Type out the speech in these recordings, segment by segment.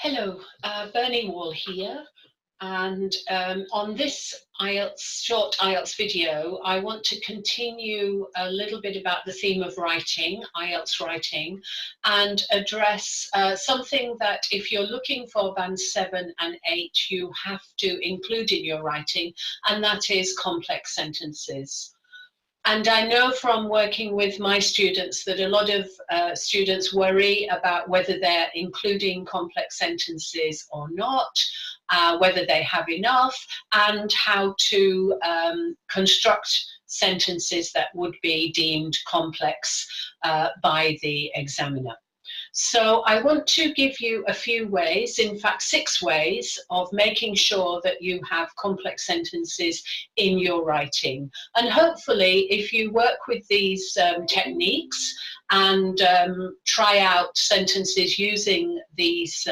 Hello, Bernie Wall here, and on this short IELTS video, I want to continue a little bit about the theme of writing, IELTS writing, and address something that if you're looking for Band 7 and 8, you have to include in your writing, and that is complex sentences. And I know from working with my students that a lot of students worry about whether they're including complex sentences or not, whether they have enough, and how to construct sentences that would be deemed complex by the examiner. So I want to give you a few ways, in fact 6 ways, of making sure that you have complex sentences in your writing. And hopefully if you work with these techniques and try out sentences using these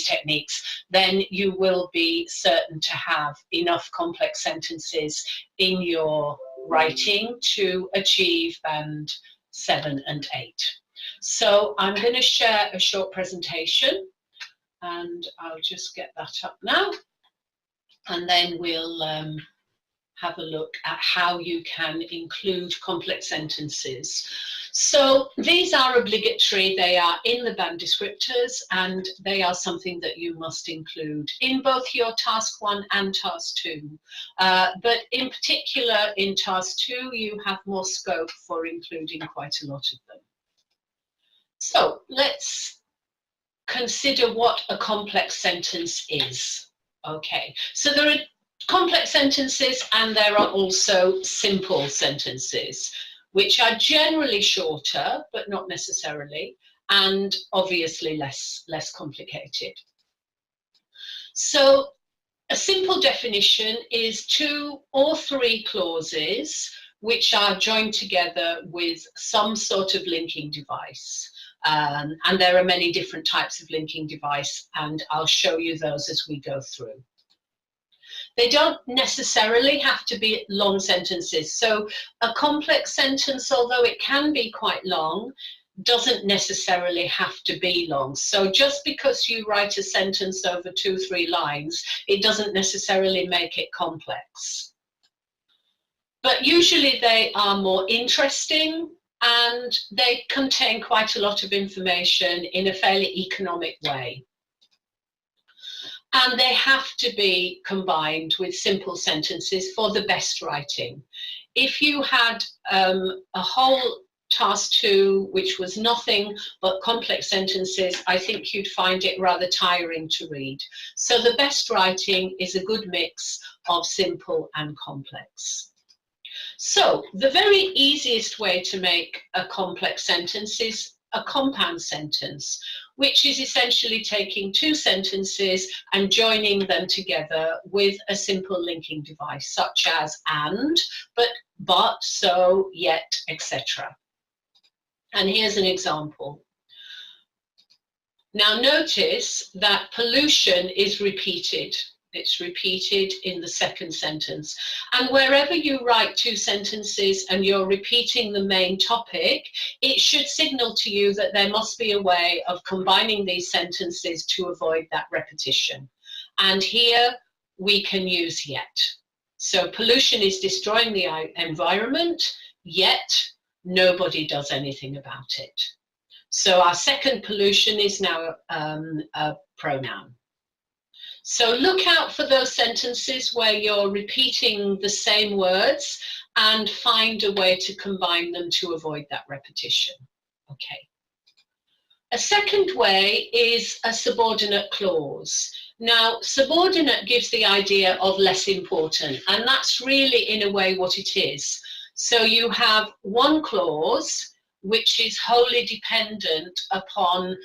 techniques, then you will be certain to have enough complex sentences in your writing to achieve Band 7 and 8. So I'm going to share a short presentation, and I'll just get that up now, and then we'll have a look at how you can include complex sentences. So these are obligatory, they are in the band descriptors, and they are something that you must include in both your task 1 and task 2. But in particular in task 2 you have more scope for including quite a lot of them. So let's consider what a complex sentence is. Okay, so there are complex sentences and there are also simple sentences, which are generally shorter, but not necessarily, and obviously less complicated. So a simple definition is 2 or 3 clauses which are joined together with some sort of linking device. And there are many different types of linking device, and I'll show you those as we go through. They don't necessarily have to be long sentences. So a complex sentence, although it can be quite long, doesn't necessarily have to be long. So just because you write a sentence over 2-3 lines, it doesn't necessarily make it complex. But usually they are more interesting, and they contain quite a lot of information in a fairly economic way. And they have to be combined with simple sentences for the best writing. If you had a whole task 2 which was nothing but complex sentences, I think you'd find it rather tiring to read. So the best writing is a good mix of simple and complex. So the very easiest way to make a complex sentence is a compound sentence, which is essentially taking 2 sentences and joining them together with a simple linking device, such as and, but, so, yet, etc. And here's an example. Now notice that pollution is repeated. It's repeated in the second sentence. And wherever you write 2 sentences and you're repeating the main topic, it should signal to you that there must be a way of combining these sentences to avoid that repetition. And here we can use yet. So pollution is destroying the environment, yet nobody does anything about it. So our second pollution is now a pronoun. So look out for those sentences where you're repeating the same words and find a way to combine them to avoid that repetition. Okay. A second way is a subordinate clause. Now, subordinate gives the idea of less important, and that's really in a way what it is. So you have one clause which is wholly dependent upon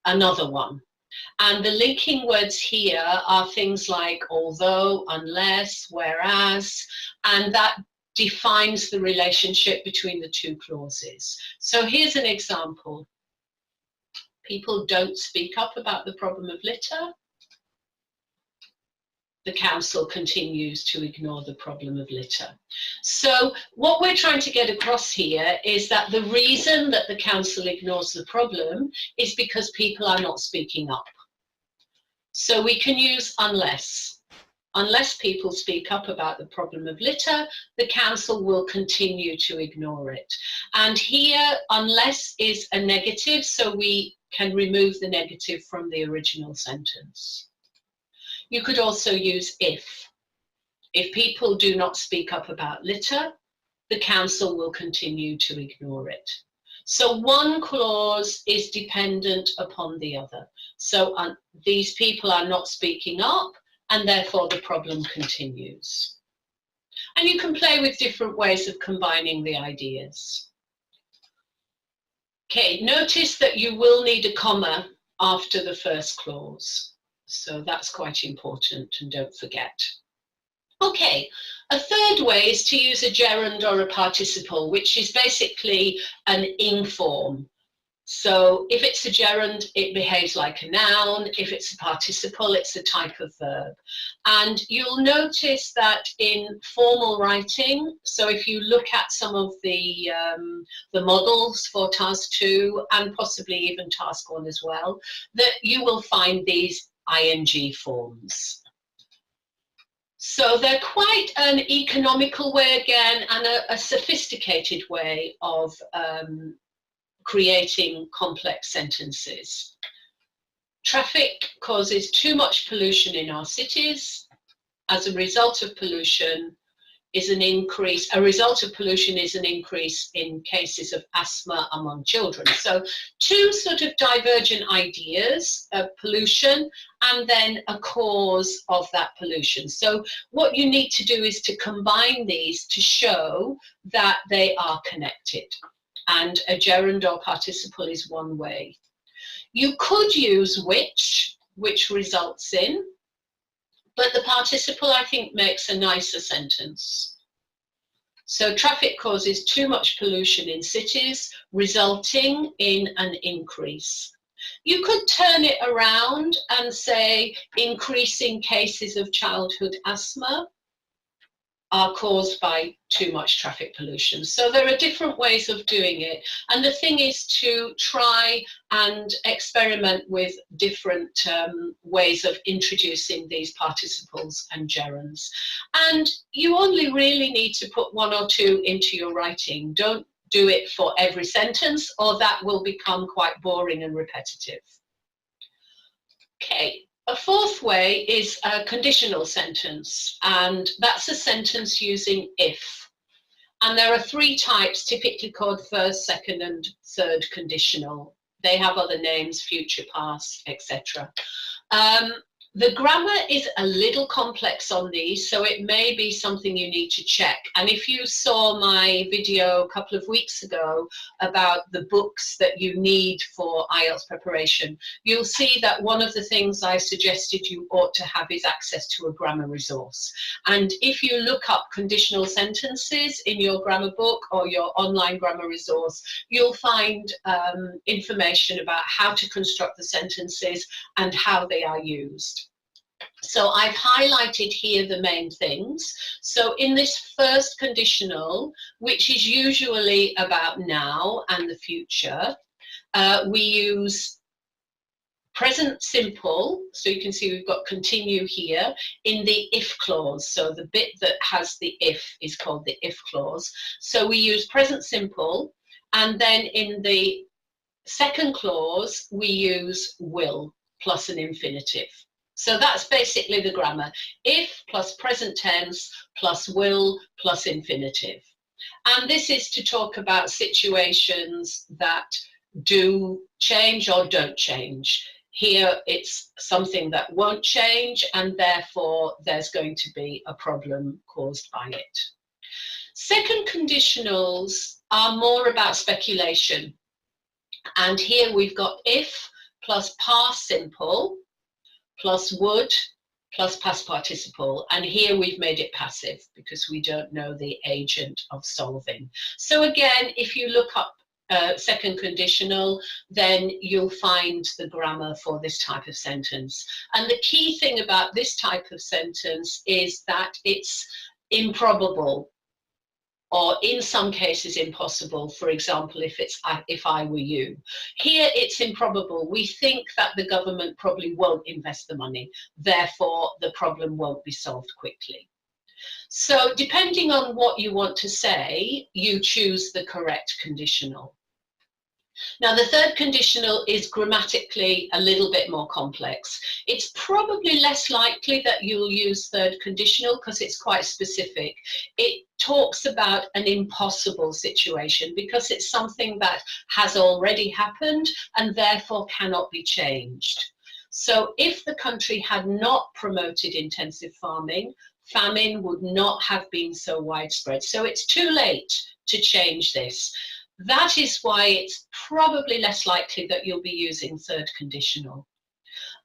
another one. And the linking words here are things like although, unless, whereas, and that defines the relationship between the 2 clauses. So here's an example. People don't speak up about the problem of litter. The council continues to ignore the problem of litter. So what we're trying to get across here is that the reason that the council ignores the problem is because people are not speaking up. So we can use unless. Unless people speak up about the problem of litter, the council will continue to ignore it. And here, unless is a negative, so we can remove the negative from the original sentence. You could also use if. If people do not speak up about litter, the council will continue to ignore it. So one clause is dependent upon the other. So these people are not speaking up, and therefore the problem continues. And you can play with different ways of combining the ideas. Okay, notice that you will need a comma after the first clause. So that's quite important, and don't forget. Okay, a third way is to use a gerund or a participle, which is basically an ing form. So if it's a gerund, it behaves like a noun. If it's a participle, it's a type of verb. And you'll notice that in formal writing, so if you look at some of the models for task 2 and possibly even task 1 as well, that you will find these ing forms. So they're quite an economical way again, and a sophisticated way of creating complex sentences. Traffic causes too much pollution in our cities. As a result of pollution is an increase, a result of pollution is an increase in cases of asthma among children. So two sort of divergent ideas of pollution and then a cause of that pollution. So what you need to do is to combine these to show that they are connected. And a gerund or participle is one way. You could use which results in, but the participle, I think, makes a nicer sentence. So traffic causes too much pollution in cities, resulting in an increase. You could turn it around and say increasing cases of childhood asthma are caused by too much traffic pollution. So there are different ways of doing it. And the thing is to try and experiment with different ways of introducing these participles and gerunds. And you only really need to put one or two into your writing. Don't do it for every sentence, or that will become quite boring and repetitive. Okay. A fourth way is a conditional sentence, and that's a sentence using if. And there are three types, typically called first, second, and third conditional. They have other names, future, past, etc. The grammar is a little complex on these, so it may be something you need to check. And if you saw my video a couple of weeks ago about the books that you need for IELTS preparation, you'll see that one of the things I suggested you ought to have is access to a grammar resource. And if you look up conditional sentences in your grammar book or your online grammar resource, you'll find information about how to construct the sentences and how they are used. So I've highlighted here the main things. So in this first conditional, which is usually about now and the future, we use present simple. So you can see we've got continue here in the if clause. So the bit that has the if is called the if clause. So we use present simple, and then in the second clause, we use will plus an infinitive. So that's basically the grammar. If plus present tense plus will plus infinitive. And this is to talk about situations that do change or don't change. Here it's something that won't change, and therefore there's going to be a problem caused by it. Second conditionals are more about speculation. And here we've got if plus past simple plus would plus past participle, and here we've made it passive because we don't know the agent of solving. So again, if you look up second conditional, then you'll find the grammar for this type of sentence. And the key thing about this type of sentence is that it's improbable. or in some cases impossible. For example, if I were you. Here it's improbable. We think that the government probably won't invest the money, therefore the problem won't be solved quickly. So depending on what you want to say, you choose the correct conditional. Now, the third conditional is grammatically a little bit more complex. It's probably less likely that you'll use third conditional because it's quite specific. It talks about an impossible situation because it's something that has already happened and therefore cannot be changed. So if the country had not promoted intensive farming, famine would not have been so widespread. So it's too late to change this. That is why it's probably less likely that you'll be using third conditional.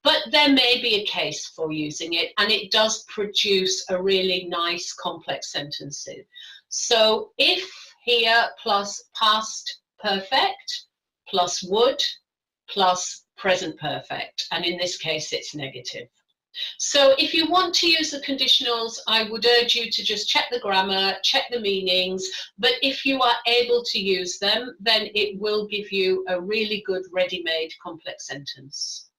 But there may be a case for using it, and it does produce a really nice complex sentence. So if here plus past perfect plus would plus present perfect, and in this case it's negative. So if you want to use the conditionals, I would urge you to just check the grammar, check the meanings, but if you are able to use them, then it will give you a really good ready-made complex sentence.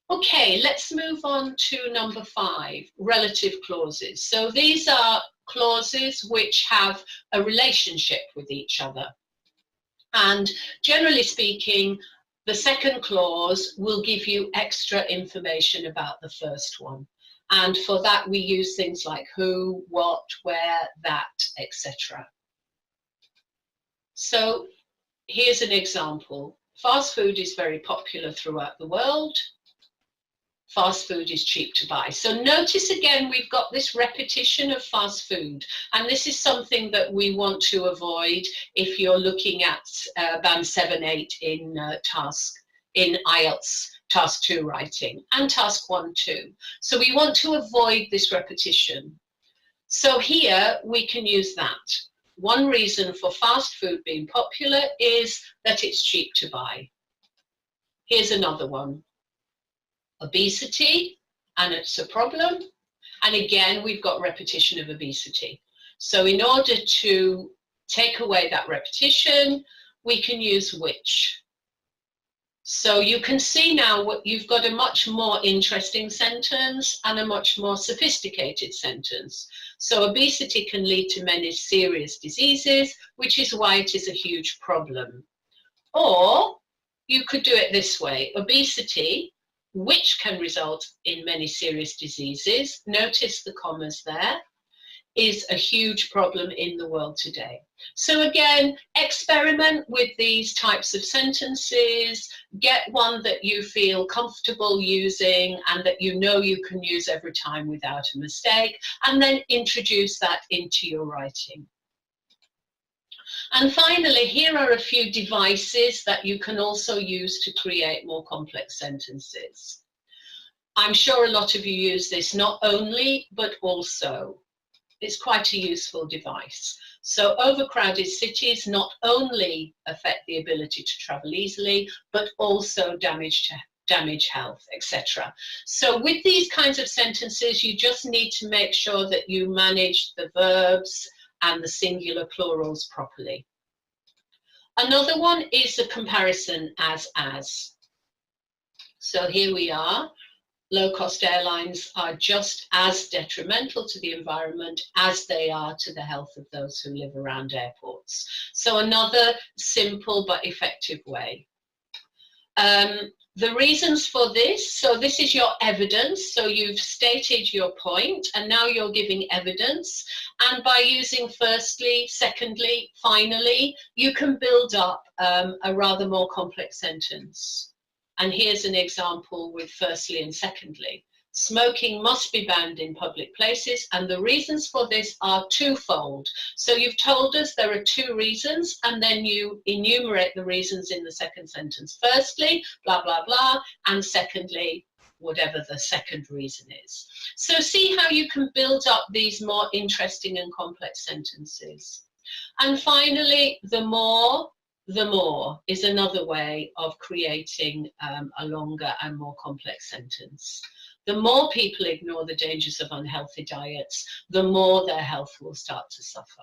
Okay, let's move on to number 5, relative clauses. So these are clauses which have a relationship with each other. And generally speaking, the second clause will give you extra information about the first one. And for that, we use things like who, what, where, that, etc. So here's an example. Fast food is very popular throughout the world. Fast food is cheap to buy. So notice again, we've got this repetition of fast food. And this is something that we want to avoid if you're looking at Band 7, 8 in IELTS Task 2 writing and Task 1, 2. So we want to avoid this repetition. So here we can use that. One reason for fast food being popular is that it's cheap to buy. Here's another one. Obesity, and it's a problem. And again, we've got repetition of obesity. So in order to take away that repetition, we can use which. So you can see now what you've got, a much more interesting sentence and a much more sophisticated sentence. So obesity can lead to many serious diseases, which is why it is a huge problem. Or you could do it this way: obesity, which can result in many serious diseases, notice the commas there, is a huge problem in the world today. So again, experiment with these types of sentences, get one that you feel comfortable using and that you know you can use every time without a mistake, and then introduce that into your writing. And finally, here are a few devices that you can also use to create more complex sentences. I'm sure a lot of you use this not only, but also. It's quite a useful device. So overcrowded cities not only affect the ability to travel easily, but also damage health, etc. So with these kinds of sentences, you just need to make sure that you manage the verbs and the singular plurals properly. Another one is the comparison as. So here we are. Low-cost airlines are just as detrimental to the environment as they are to the health of those who live around airports. So another simple but effective way. The reasons for this, so this is your evidence, so you've stated your point and now you're giving evidence, and by using firstly, secondly, finally, you can build up a rather more complex sentence. And here's an example with firstly and secondly. Smoking must be banned in public places, and the reasons for this are twofold. So you've told us there are 2 reasons, and then you enumerate the reasons in the second sentence. Firstly, blah, blah, blah, and secondly, whatever the second reason is. So see how you can build up these more interesting and complex sentences. And finally, the more is another way of creating a longer and more complex sentence. The more people ignore the dangers of unhealthy diets, the more their health will start to suffer.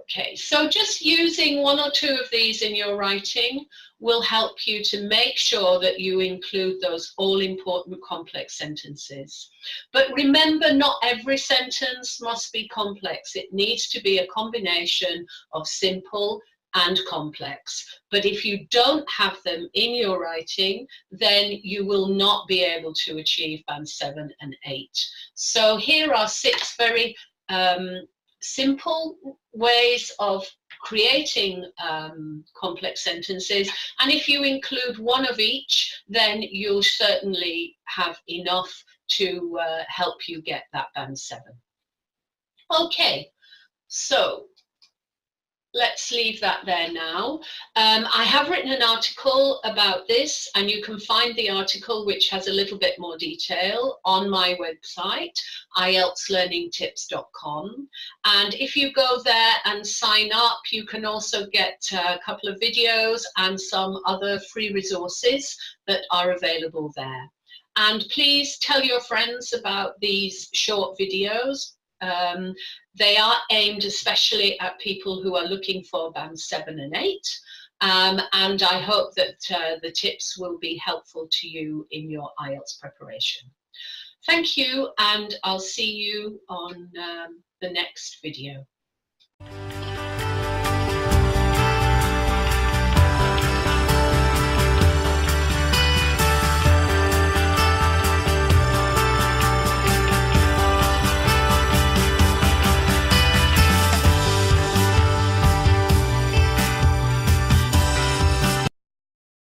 Okay, so just using one or two of these in your writing will help you to make sure that you include those all-important complex sentences. But remember, not every sentence must be complex. It needs to be a combination of simple and complex. But if you don't have them in your writing, then you will not be able to achieve Band 7 and 8. So here are 6 very simple ways of creating complex sentences, and if you include one of each, then you'll certainly have enough to help you get that Band 7. Okay, so let's leave that there now. I have written an article about this, and you can find the article, which has a little bit more detail, on my website, IELTSlearningtips.com. And if you go there and sign up, you can also get a couple of videos and some other free resources that are available there. And please tell your friends about these short videos. They are aimed especially at people who are looking for Band 7 and 8, and I hope that the tips will be helpful to you in your IELTS preparation. Thank you, and I'll see you on the next video.